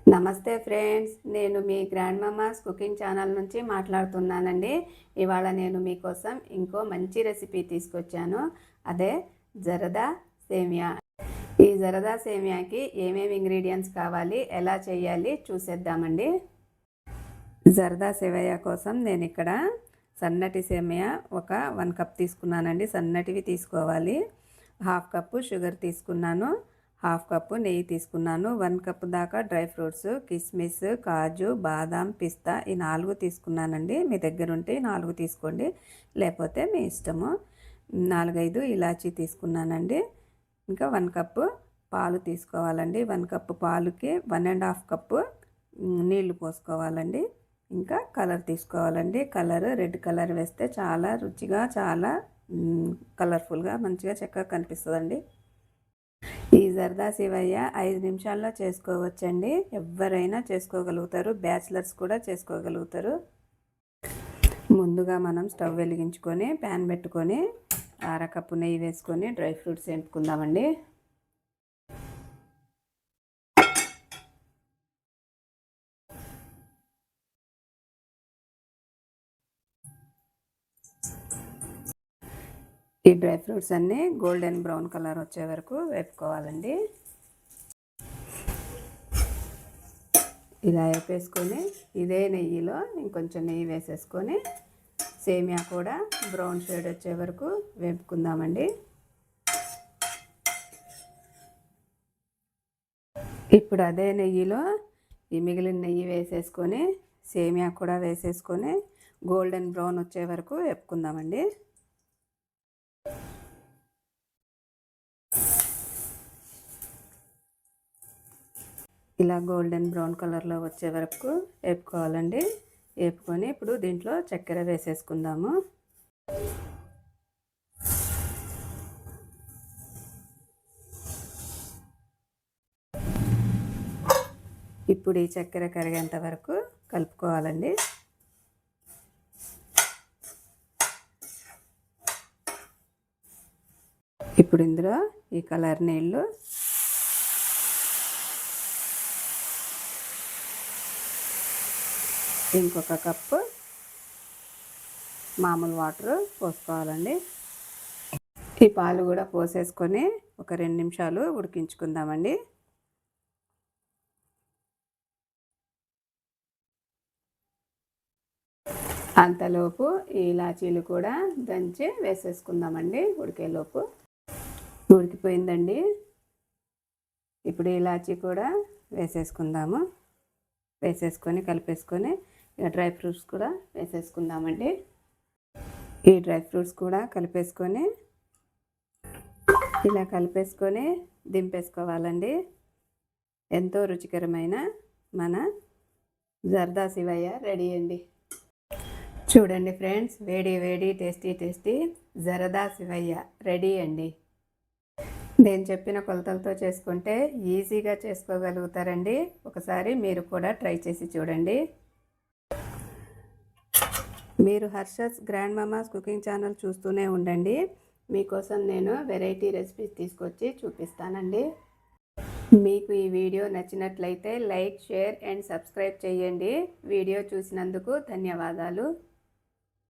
నమస్తే ఫ్రెండ్స్, నేను మీ grand mama's cooking channel నుంచి మాట్లాడుతున్నానండి. ఇవాళ నేను మీకోసం ఇంకో మంచి రెసిపీ తీసుకొచ్చాను. అదే జరదా సేమియా. ఈ జరదా సేమియాకి ఏమేమి ఇంగ్రీడియంట్స్ కావాలి, ఎలా చేయాలి చూసేద్దామండి. జరదా సేమియా కోసం నేను ఇక్కడ సన్నటి సేమియా ఒక 1 కప్ తీసుకున్నానండి. సన్నటివి తీసుకోవాలి. 1/2 కప్పు షుగర్ తీసుకున్నాను. 1/2 కప్పు నెయ్యి తీసుకున్నాను. 1 కప్ దాకా డ్రై ఫ్రూట్స్, కిస్మిస్, కాజు, బాదాం, పిస్తా ఈ 4 తీసుకున్నానండి. మీ దగ్గర ఉంటే 4 తీసుకోండి, లేకపోతే మీ ఇష్టము. 4-5 ఇలాచీ తీసుకున్నానండి. ఇంకా 1 కప్పు పాలు తీసుకోవాలండి. 1 కప్పు పాలుకి 1.5 కప్పు నీళ్లు పోసుకోవాలండి. ఇంకా కలర్ తీసుకోవాలండి. కలర్ రెడ్ కలర్ వేస్తే చాలా రుచిగా, చాలా కలర్ఫుల్గా మంచిగా చక్కగా కనిపిస్తుందండి. ఈ జరదా సేమియా 5 నిమిషాల్లో చేసుకోవచ్చండి. ఎవరైనా చేసుకోగలుగుతారు, బ్యాచిలర్స్ కూడా చేసుకోగలుగుతారు. ముందుగా మనం స్టవ్ వెలిగించుకొని ప్యాన్ పెట్టుకొని 1/2 కప్పు నెయ్యి వేసుకొని డ్రై ఫ్రూట్స్ వేపుకుందామండి. ఈ డ్రై ఫ్రూట్స్ అన్నీ గోల్డెన్ బ్రౌన్ కలర్ వచ్చే వరకు వేపుకోవాలండి. ఇలా వేపేసుకొని ఇదే నెయ్యిలో ఇంకొంచెం నెయ్యి వేసేసుకొని సేమియా కూడా బ్రౌన్ షేడ్ వచ్చే వరకు వేపుకుందామండి. ఇప్పుడు అదే నెయ్యిలో ఈ మిగిలిన నెయ్యి వేసేసుకొని సేమియా కూడా వేసేసుకొని గోల్డెన్ బ్రౌన్ వచ్చే వరకు వేపుకుందామండి. ఇలా గోల్డెన్ బ్రౌన్ కలర్లో వచ్చే వరకు వేపుకోవాలండి. వేపుకొని ఇప్పుడు దీంట్లో చక్కెర వేసేసుకుందాము. ఇప్పుడు ఈ చక్కెర కరిగేంత వరకు కలుపుకోవాలండి. ఇప్పుడు ఇందులో ఈ కలర్ నీళ్ళు, ఇంకొక కప్పు మామూలు వాటర్ పోసుకోవాలండి. ఈ పాలు కూడా పోసేసుకొని ఒక 2 నిమిషాలు ఉడికించుకుందామండి. అంతలోపు ఈ ఇలాచీలు కూడా దంచి వేసేసుకుందామండి. ఉడికేలోపు ఉడికిపోయిందండి. ఇప్పుడు ఇలాచీ కూడా వేసేసుకుందాము. వేసేసుకొని కలిపేసుకొని ఇక డ్రై ఫ్రూట్స్ కూడా వేసేసుకుందామండి. ఈ డ్రై ఫ్రూట్స్ కూడా కలిపేసుకొని ఇలా కలిపేసుకొని దింపేసుకోవాలండి. ఎంతో రుచికరమైన మన జర్దా సేమియా రెడీ అండి. చూడండి ఫ్రెండ్స్, వేడి వేడి టేస్టీ జరదా సేమియా రెడీ అండి. నేను చెప్పిన కొలతలతో చేసుకుంటే ఈజీగా చేసుకోగలుగుతారండి. ఒకసారి మీరు కూడా ట్రై చేసి చూడండి. మీరు Harsha's grand mama's cooking channel చూస్తూనే ఉండండి. మీకోసం నేను వెరైటీ రెసిపీస్ తీసుకొచ్చి చూపిస్తానండి. మీకు ఈ వీడియో నచ్చినట్లయితే లైక్, షేర్ అండ్ సబ్స్క్రైబ్ చేయండి. వీడియో చూసినందుకు ధన్యవాదాలు.